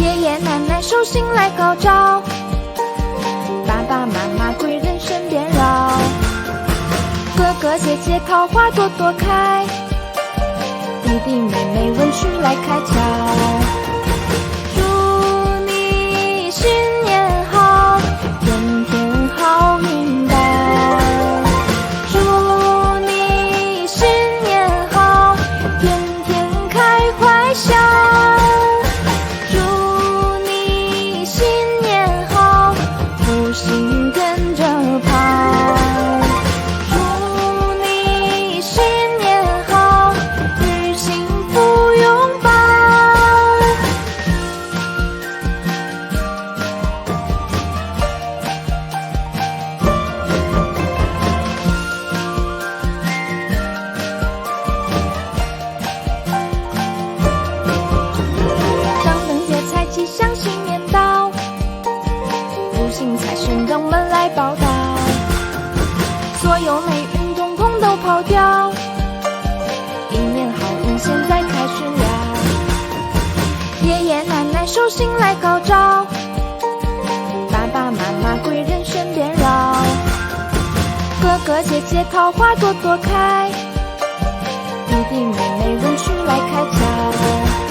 爷爷奶奶寿星来高照，爸爸妈妈贵人身边绕，哥哥姐姐桃花朵朵开，弟弟妹妹文曲来开窍。祝你新年好，天天好运到。祝你新年好，天天开怀笑。祝你新年好，福星跟着跑。祝你新年好，与幸福拥抱。张灯结彩吉祥新年到，福星财神登门来报道，所有霉运统统都跑掉，一年好运现在开始了。爷爷奶奶寿星来高照，爸爸妈妈贵人身边绕，哥哥姐姐桃花朵朵开，弟弟妹妹文曲来开窍。